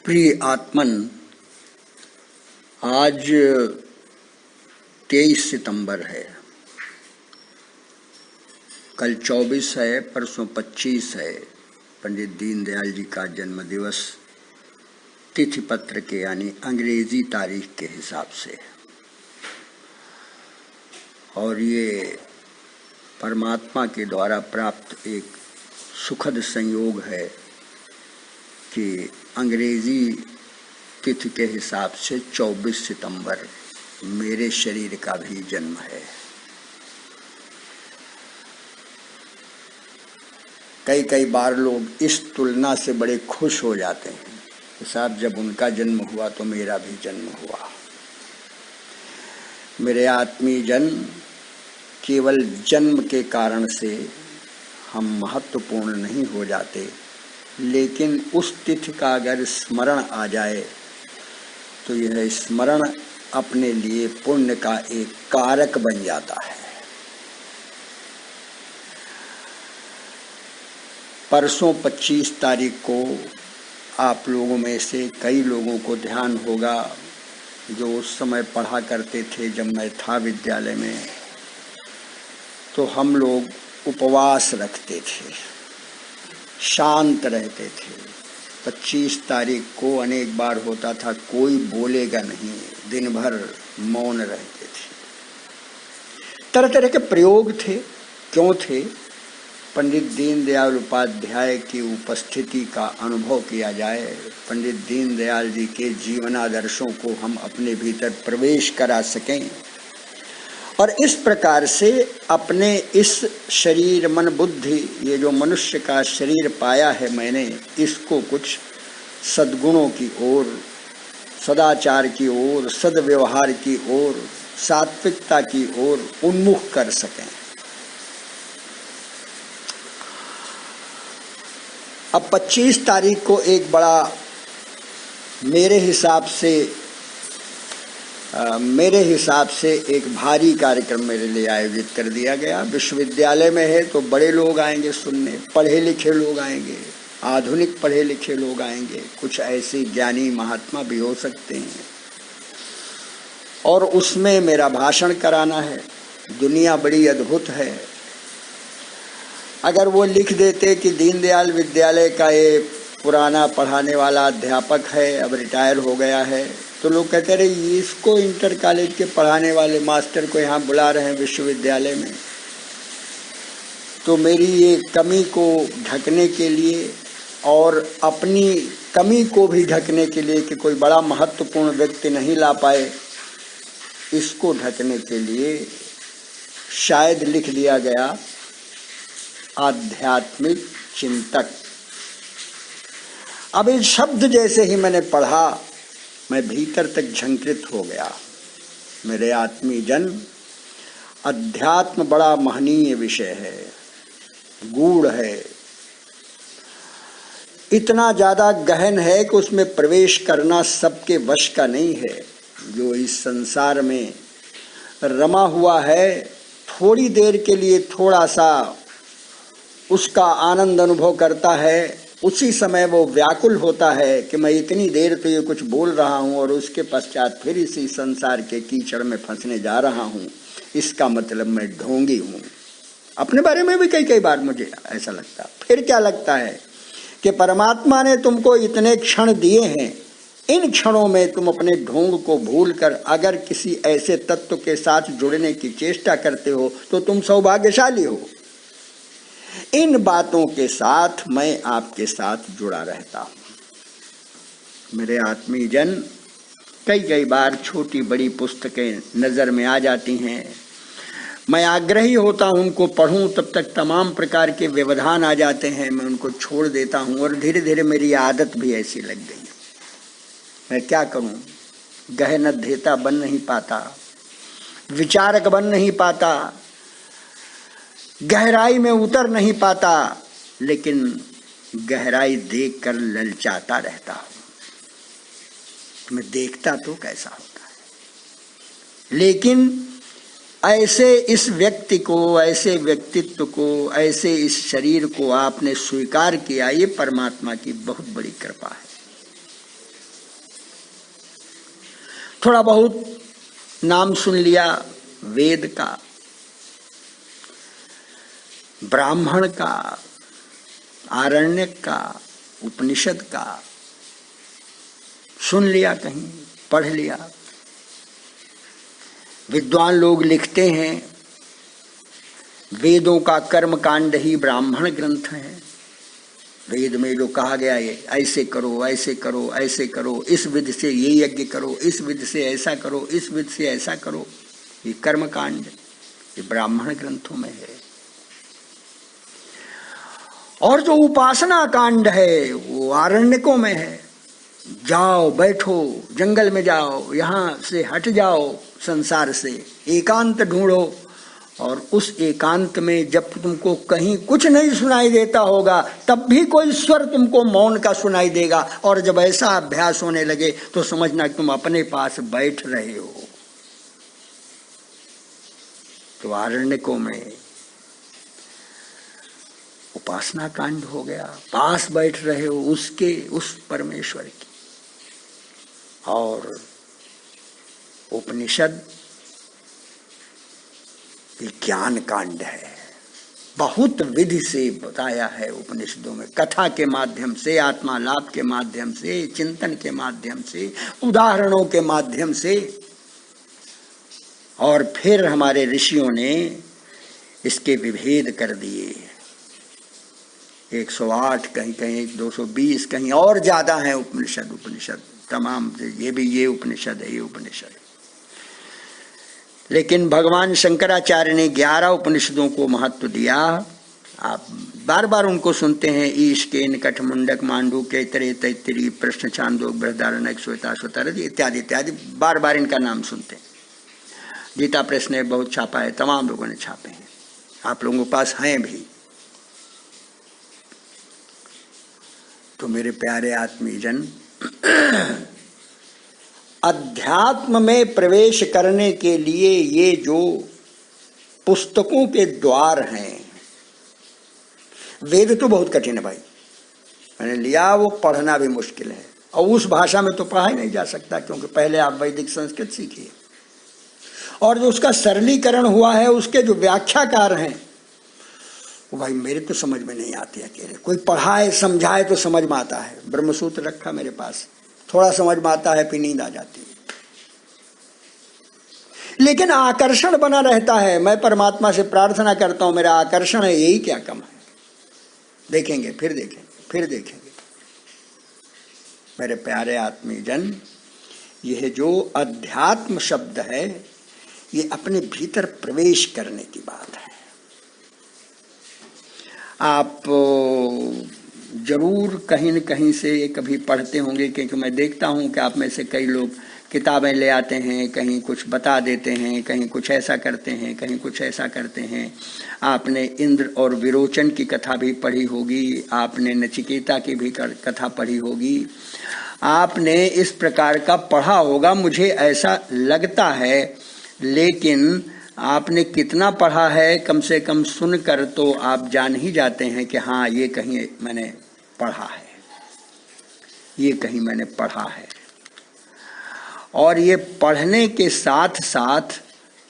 प्रिय आत्मन, आज 23 सितंबर है। कल 24 है, परसों 25 है। पंडित दीनदयाल जी का जन्म दिवस तिथि पत्र के यानी अंग्रेजी तारीख के हिसाब से। और ये परमात्मा के द्वारा प्राप्त एक सुखद संयोग है कि अंग्रेजी तिथि के हिसाब से 24 सितंबर मेरे शरीर का भी जन्म है। कई बार लोग इस तुलना से बड़े खुश हो जाते हैं कि साहब जब उनका जन्म हुआ तो मेरा भी जन्म हुआ। मेरे आत्मीय जन, केवल जन्म के कारण से हम महत्वपूर्ण नहीं हो जाते, लेकिन उस तिथि का अगर स्मरण आ जाए तो यह स्मरण अपने लिए पुण्य का एक कारक बन जाता है। परसों 25 तारीख को आप लोगों में से कई लोगों को ध्यान होगा जो उस समय पढ़ा करते थे। जब मैं था विद्यालय में तो हम लोग उपवास रखते थे, शांत रहते थे। 25 तारीख को अनेक बार होता था कोई बोलेगा नहीं, दिन भर मौन रहते थे। तरह तरह के प्रयोग थे। क्यों थे? पंडित दीनदयाल उपाध्याय की उपस्थिति का अनुभव किया जाए, पंडित दीनदयाल जी के जीवनादर्शों को हम अपने भीतर प्रवेश करा सकें और इस प्रकार से अपने इस शरीर मन बुद्धि, ये जो मनुष्य का शरीर पाया है मैंने, इसको कुछ सद्गुणों की ओर, सदाचार की ओर, सद्व्यवहार की ओर, सात्विकता की ओर उन्मुख कर सकें। अब 25 तारीख को एक बड़ा मेरे हिसाब से एक भारी कार्यक्रम मेरे लिए आयोजित कर दिया गया। विश्वविद्यालय में है तो बड़े लोग आएंगे सुनने, पढ़े लिखे लोग आएंगे, आधुनिक पढ़े लिखे लोग आएंगे, कुछ ऐसे ज्ञानी महात्मा भी हो सकते हैं और उसमें मेरा भाषण कराना है। दुनिया बड़ी अद्भुत है। अगर वो लिख देते कि दीनदयाल विद्यालय का ये पुराना पढ़ाने वाला अध्यापक है, अब रिटायर हो गया है, तो लोग कहते रहे इसको इंटर कॉलेज के पढ़ाने वाले मास्टर को यहाँ बुला रहे हैं विश्वविद्यालय में। तो मेरी ये कमी को ढकने के लिए और अपनी कमी को भी ढकने के लिए कि कोई बड़ा महत्वपूर्ण व्यक्ति नहीं ला पाए, इसको ढकने के लिए शायद लिख दिया गया आध्यात्मिक चिंतक। अब इस शब्द जैसे ही मैंने पढ़ा, मैं भीतर तक झंकृत हो गया। मेरे आत्मीय जन, अध्यात्म बड़ा महनीय विषय है, गूढ़ है, इतना ज्यादा गहन है कि उसमें प्रवेश करना सबके वश का नहीं है। जो इस संसार में रमा हुआ है, थोड़ी देर के लिए थोड़ा सा उसका आनंद अनुभव करता है, उसी समय वो व्याकुल होता है कि मैं इतनी देर तो ये कुछ बोल रहा हूँ और उसके पश्चात फिर इसी संसार के कीचड़ में फंसने जा रहा हूँ, इसका मतलब मैं ढोंगी हूँ। अपने बारे में भी कई बार मुझे ऐसा लगता है। फिर क्या लगता है कि परमात्मा ने तुमको इतने क्षण दिए हैं, इन क्षणों में तुम अपने ढोंग को भूलकर अगर किसी ऐसे तत्व के साथ जुड़ने की चेष्टा करते हो तो तुम सौभाग्यशाली हो। इन बातों के साथ मैं आपके साथ जुड़ा रहता हूं। मेरे आत्मीय जन, कई बार छोटी बड़ी पुस्तकें नजर में आ जाती हैं। मैं आग्रही होता हूं उनको पढूं, तब तक तमाम प्रकार के व्यवधान आ जाते हैं, मैं उनको छोड़ देता हूं और धीरे धीरे मेरी आदत भी ऐसी लग गई। मैं क्या करूं, गहन अध्येता बन नहीं पाता, विचारक बन नहीं पाता, गहराई में उतर नहीं पाता, लेकिन गहराई देखकर ललचाता रहता हूं। मैं देखता तो कैसा होता है, लेकिन ऐसे इस व्यक्ति को, ऐसे व्यक्तित्व को, ऐसे इस शरीर को आपने स्वीकार किया, ये परमात्मा की बहुत बड़ी कृपा है। थोड़ा बहुत नाम सुन लिया वेद का, ब्राह्मण का, आरण्यक का, उपनिषद का सुन लिया, कहीं पढ़ लिया। विद्वान लोग लिखते हैं वेदों का कर्म कांड ही ब्राह्मण ग्रंथ है। वेद में जो कहा गया है ऐसे करो, ऐसे करो, ऐसे करो, इस विधि से ये यज्ञ करो, इस विधि से ऐसा करो, इस विधि से ऐसा करो, ये कर्म कांड ये ब्राह्मण ग्रंथों में है। और जो उपासना कांड है वो आरण्यकों में है। जाओ, बैठो, जंगल में जाओ, यहाँ से हट जाओ, संसार से एकांत ढूंढो, और उस एकांत में जब तुमको कहीं कुछ नहीं सुनाई देता होगा तब भी कोई स्वर तुमको मौन का सुनाई देगा, और जब ऐसा अभ्यास होने लगे तो समझना कि तुम अपने पास बैठ रहे हो। तो आरण्यकों में उपासना कांड हो गया, पास बैठ रहे हो उसके, उस परमेश्वर की। और उपनिषद ज्ञान कांड है, बहुत विधि से बताया है उपनिषदों में, कथा के माध्यम से, आत्मा लाभ के माध्यम से, चिंतन के माध्यम से, उदाहरणों के माध्यम से। और फिर हमारे ऋषियों ने इसके विभेद कर दिए। 108 कहीं कहीं 220 कहीं और ज्यादा है उपनिषद तमाम, ये भी ये उपनिषद है, ये उपनिषद। लेकिन भगवान शंकराचार्य ने 11 उपनिषदों को महत्व दिया। आप बार बार उनको सुनते हैं, ईश केन कठमुंडक मांडू के तरे तैतरी प्रश्न छांदोग बृहदारण्यक श्वेता श्वेतारथ इत्यादि इत्यादि, बार बार इनका नाम सुनते हैं। गीता प्रेस ने बहुत छापा है, तमाम लोगों ने छापे हैं, आप लोगों के पास हैं भी। तो मेरे प्यारे आत्मीजन, अध्यात्म में प्रवेश करने के लिए ये जो पुस्तकों के द्वार हैं, वेद तो बहुत कठिन है भाई, मैंने लिया, वो पढ़ना भी मुश्किल है, और उस भाषा में तो पढ़ा ही नहीं जा सकता, क्योंकि पहले आप वैदिक संस्कृत सीखिए। और जो उसका सरलीकरण हुआ है, उसके जो व्याख्याकार हैं वो भाई मेरे तो समझ में नहीं आते अकेले, कोई पढ़ाए समझाए तो समझ में आता है। ब्रह्मसूत्र रखा मेरे पास, थोड़ा समझ में आता है, फिर नींद आ जाती है, लेकिन आकर्षण बना रहता है। मैं परमात्मा से प्रार्थना करता हूं, मेरा आकर्षण है, यही क्या कम है। देखेंगे, फिर देखेंगे, फिर देखेंगे। मेरे प्यारे आत्मीजन, यह जो अध्यात्म शब्द है, ये अपने भीतर प्रवेश करने की बात है। आप जरूर कहीं न कहीं से कभी पढ़ते होंगे, क्योंकि मैं देखता हूं कि आप में से कई लोग किताबें ले आते हैं, कहीं कुछ बता देते हैं, कहीं कुछ ऐसा करते हैं, कहीं कुछ ऐसा करते हैं। आपने इंद्र और विरोचन की कथा भी पढ़ी होगी, आपने नचिकेता की भी कथा पढ़ी होगी, आपने इस प्रकार का पढ़ा होगा, मुझे ऐसा लगता है। लेकिन आपने कितना पढ़ा है, कम से कम सुनकर तो आप जान ही जाते हैं कि हाँ, ये कहीं मैंने पढ़ा है, ये कहीं मैंने पढ़ा है। और ये पढ़ने के साथ साथ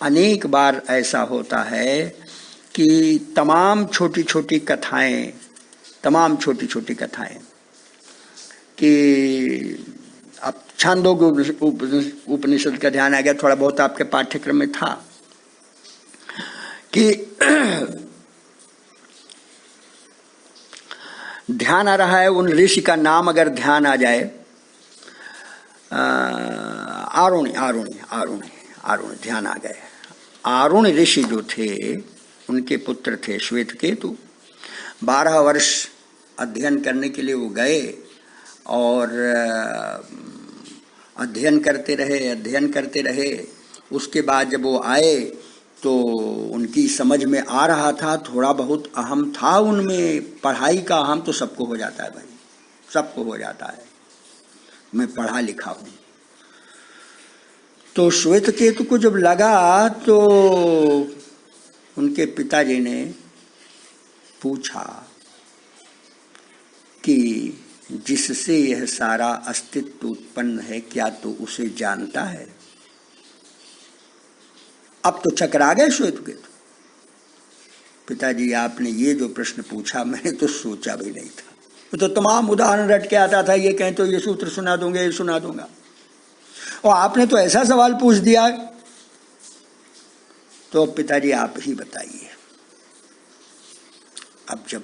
अनेक बार ऐसा होता है कि तमाम छोटी छोटी कथाएं कि अब छांदोग्य उपनिषद का ध्यान आ गया, थोड़ा बहुत आपके पाठ्यक्रम में था कि ध्यान आ रहा है, उन ऋषि का नाम अगर ध्यान आ जाए, आरुण ध्यान आ गए। आरुण ऋषि जो थे, उनके पुत्र थे श्वेतकेतु। 12 वर्ष अध्ययन करने के लिए वो गए, और अध्ययन करते रहे। उसके बाद जब वो आए तो उनकी समझ में आ रहा था, थोड़ा बहुत अहम था उनमें, पढ़ाई का अहम तो सबको हो जाता है भाई, सबको हो जाता है, मैं पढ़ा लिखा हूं। तो श्वेतकेतु को जब लगा तो उनके पिताजी ने पूछा कि जिससे यह सारा अस्तित्व उत्पन्न है, क्या तू उसे जानता है? अब तो चकरा गए श्वेत केतु। पिताजी आपने ये जो प्रश्न पूछा मैंने तो सोचा भी नहीं था, तो तमाम उदाहरण रट के आता था, ये कहें तो ये सूत्र सुना दूंगा, ये सुना दूंगा, और आपने तो ऐसा सवाल पूछ दिया। तो पिताजी आप ही बताइए। अब जब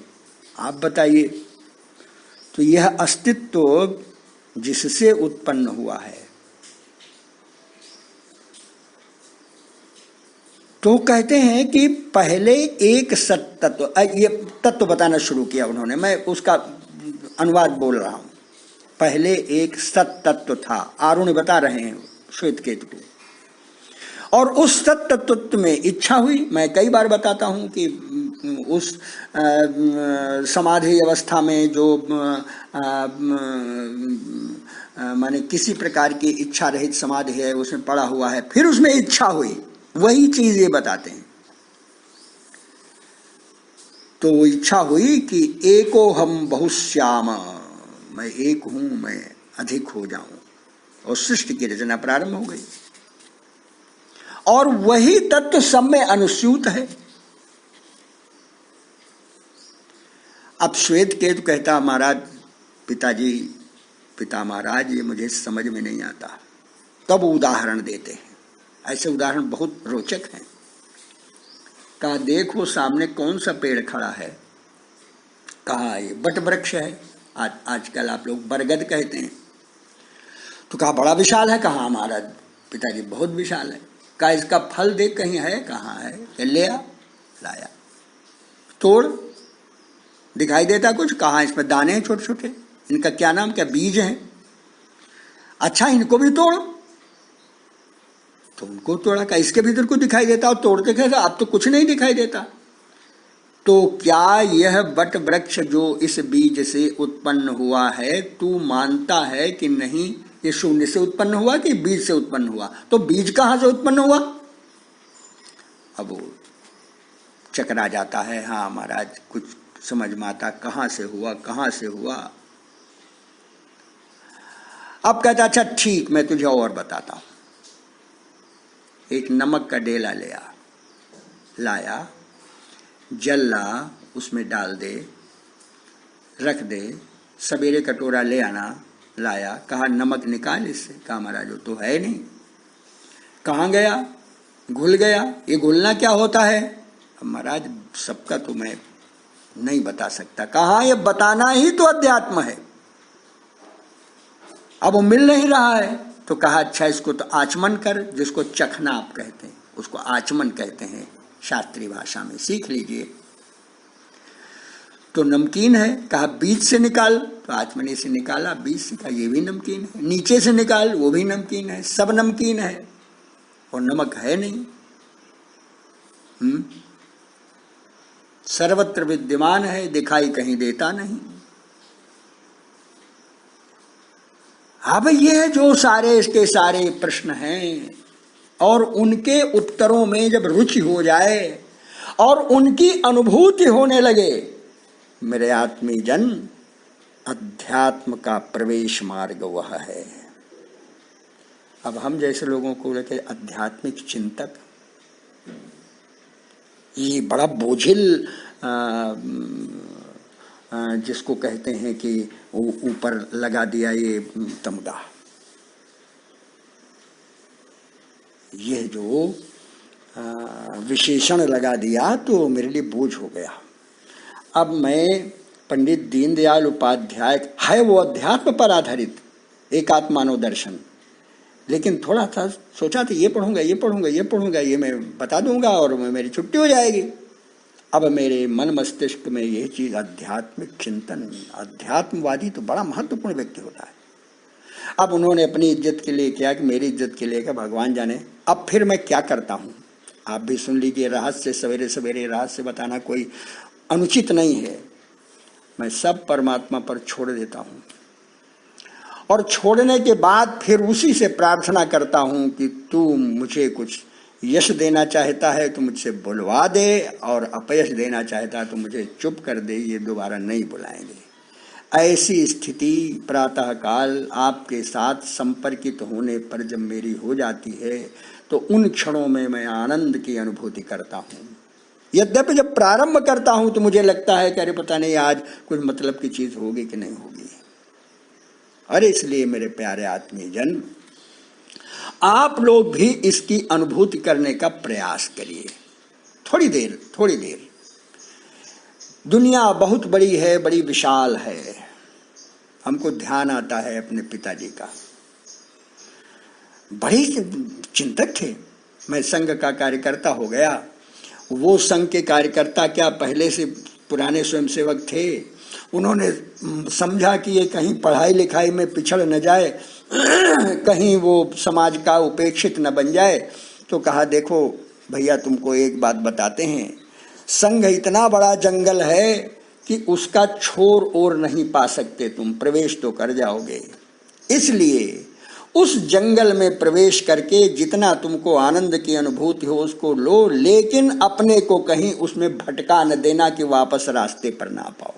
आप बताइए तो यह अस्तित्व जिससे उत्पन्न हुआ है, तो कहते हैं कि पहले एक सत तत्व, ये तत्व बताना शुरू किया उन्होंने, मैं उसका अनुवाद बोल रहा हूं। पहले एक सत तत्व था, आरुण बता रहे हैं श्वेत केतु को, और उस सत तत्व में इच्छा हुई। मैं कई बार बताता हूं कि उस समाधि अवस्था में जो माने किसी प्रकार की इच्छा रहित समाधि है उसमें पड़ा हुआ है, फिर उसमें इच्छा हुई, वही चीज ये बताते हैं। तो वो इच्छा हुई कि एको हम बहुश्याम, मैं एक हूं, मैं अधिक हो जाऊं, और सृष्टि की रचना प्रारंभ हो गई। और वही तत्व सब में अनुस्यूत है। अब श्वेत केतु कहता महाराज पिताजी, पिता महाराज ये मुझे समझ में नहीं आता। तब उदाहरण देते हैं, ऐसे उदाहरण बहुत रोचक हैं। कहा देखो सामने कौन सा पेड़ खड़ा है, कहा ये बट वृक्ष है, आजकल आप लोग बरगद कहते हैं। तो कहा बड़ा विशाल है, कहा महाराज पिताजी बहुत विशाल है। कहा इसका फल देख कहीं है, कहाँ है, ले आ, लाया, तोड़, दिखाई देता कुछ, कहाँ इसमें दाने हैं छोटे छोटे, इनका क्या नाम, क्या बीज हैं, अच्छा इनको भी तोड़ो। तो उनको तोड़ा, का इसके भीतर को दिखाई देता, और तोड़ते कैसे, अब तो कुछ नहीं दिखाई देता। तो क्या यह बट वृक्ष जो इस बीज से उत्पन्न हुआ है, तू मानता है कि नहीं ये शून्य से उत्पन्न हुआ कि बीज से उत्पन्न हुआ? तो बीज कहां से उत्पन्न हुआ? अब वो चकरा जाता है, हाँ महाराज कुछ समझ में आता, कहां से हुआ, कहां से हुआ। अब कहता अच्छा ठीक, मैं तुझे और बताता हूं। एक नमक का डेला लाया, जल ला, उसमें डाल दे, रख दे, सवेरे कटोरा ले आना, लाया, कहा नमक निकाल इससे, कहा महाराज वो तो है नहीं। कहाँ गया? घुल गया। ये घुलना क्या होता है? अब महाराज सबका तो मैं नहीं बता सकता। कहा ये बताना ही तो अध्यात्म है। अब वो मिल नहीं रहा है, तो कहा अच्छा इसको तो आचमन कर, जिसको चखना आप कहते हैं, उसको आचमन कहते हैं शास्त्रीय भाषा में, सीख लीजिए। तो नमकीन है, कहा बीज से निकाल, तो आचमनी से निकाला, बीज से, कहा ये भी नमकीन है। नीचे से निकाल, वो भी नमकीन है, सब नमकीन है, और नमक है नहीं। सर्वत्र विद्यमान है, दिखाई कहीं देता नहीं। अब ये जो सारे इसके सारे प्रश्न हैं, और उनके उत्तरों में जब रुचि हो जाए और उनकी अनुभूति होने लगे, मेरे आत्मी जन, अध्यात्म का प्रवेश मार्ग वह है। अब हम जैसे लोगों को लेकर आध्यात्मिक चिंतक, ये बड़ा बोझिल जिसको कहते हैं कि ऊपर लगा दिया ये तमगा, ये जो विशेषण लगा दिया तो मेरे लिए बोझ हो गया। अब मैं पंडित दीनदयाल उपाध्याय है वो अध्यात्म पर आधारित एकात्मानो दर्शन, लेकिन थोड़ा सा सोचा था ये पढ़ूंगा, ये पढ़ूंगा, ये पढ़ूंगा, ये मैं बता दूंगा और मेरी छुट्टी हो जाएगी। अब मेरे मन मस्तिष्क में यह चीज आध्यात्मिक चिंतन, अध्यात्मवादी तो बड़ा महत्वपूर्ण व्यक्ति होता है। अब उन्होंने अपनी इज्जत के लिए किया कि मेरी इज्जत के लिए, क्या भगवान जाने। अब फिर मैं क्या करता हूँ, आप भी सुन लीजिए। रहस्य सवेरे सवेरे रहस्य बताना कोई अनुचित नहीं है। मैं सब परमात्मा पर छोड़ देता हूँ, और छोड़ने के बाद फिर उसी से प्रार्थना करता हूँ कि तू मुझे कुछ यश देना चाहता है तो मुझसे बुलवा दे, और अपयश देना चाहता है तो मुझे चुप कर दे, ये दोबारा नहीं बुलाएंगे। ऐसी स्थिति प्रातःकाल आपके साथ संपर्कित होने पर जब मेरी हो जाती है, तो उन क्षणों में मैं आनंद की अनुभूति करता हूँ। यद्यपि जब प्रारंभ करता हूँ तो मुझे लगता है कि अरे पता नहीं आज कुछ मतलब की चीज होगी कि नहीं होगी। और इसलिए मेरे प्यारे आत्मीय जन, आप लोग भी इसकी अनुभूति करने का प्रयास करिए। थोड़ी देर। दुनिया बहुत बड़ी है, बड़ी विशाल है। हमको ध्यान आता है अपने पिताजी का, बड़े चिंतक थे। मैं संघ का कार्यकर्ता हो गया। वो संघ के कार्यकर्ता क्या पहले से पुराने स्वयंसेवक थे। उन्होंने समझा कि ये कहीं पढ़ाई लिखाई में पिछड़ न जाए, कहीं वो समाज का उपेक्षित न बन जाए, तो कहा देखो भैया तुमको एक बात बताते हैं, संघ इतना बड़ा जंगल है कि उसका छोर और नहीं पा सकते तुम, प्रवेश तो कर जाओगे। इसलिए उस जंगल में प्रवेश करके जितना तुमको आनंद की अनुभूति हो उसको लो, लेकिन अपने को कहीं उसमें भटका न देना कि वापस रास्ते पर ना पाओ।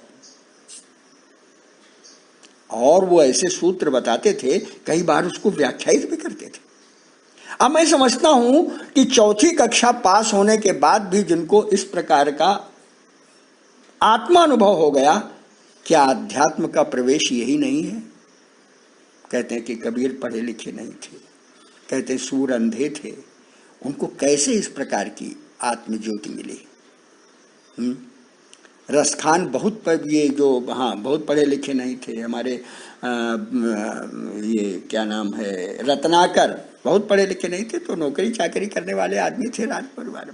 और वो ऐसे सूत्र बताते थे, कई बार उसको व्याख्यायित भी करते थे। अब मैं समझता हूं कि चौथी कक्षा पास होने के बाद भी जिनको इस प्रकार का आत्मानुभव हो गया, क्या अध्यात्म का प्रवेश यही नहीं है? कहते हैं कि कबीर पढ़े लिखे नहीं थे, कहते सूर अंधे थे, उनको कैसे इस प्रकार की आत्मज्योति मिली? रसखान बहुत ये जो बहुत पढ़े लिखे नहीं थे। हमारे ये क्या नाम है, रत्नाकर बहुत पढ़े लिखे नहीं थे, तो नौकरी चाकरी करने वाले आदमी थे राज परिवार में।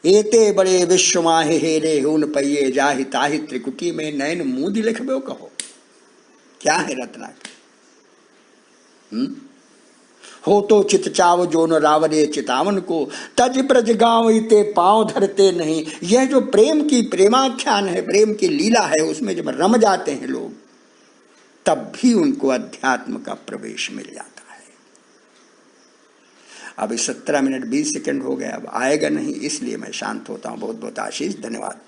एते बड़े विश्व माहे हेरे हुन पइये जाहि ताहि त्रिकुटी में नैन मूदी लिखबो कहो। क्या है रत्नाकर? हो तो चित चाव जो न रावरे चितावन को, तज ब्रज गाँव इते पांव धरते नहीं। यह जो प्रेम की प्रेमाख्यान है, प्रेम की लीला है, उसमें जब रम जाते हैं लोग, तब भी उनको अध्यात्म का प्रवेश मिल जाता है। अभी 17 मिनट 20 सेकंड हो गए, अब आएगा नहीं, इसलिए मैं शांत होता हूँ। बहुत बहुत आशीष, धन्यवाद।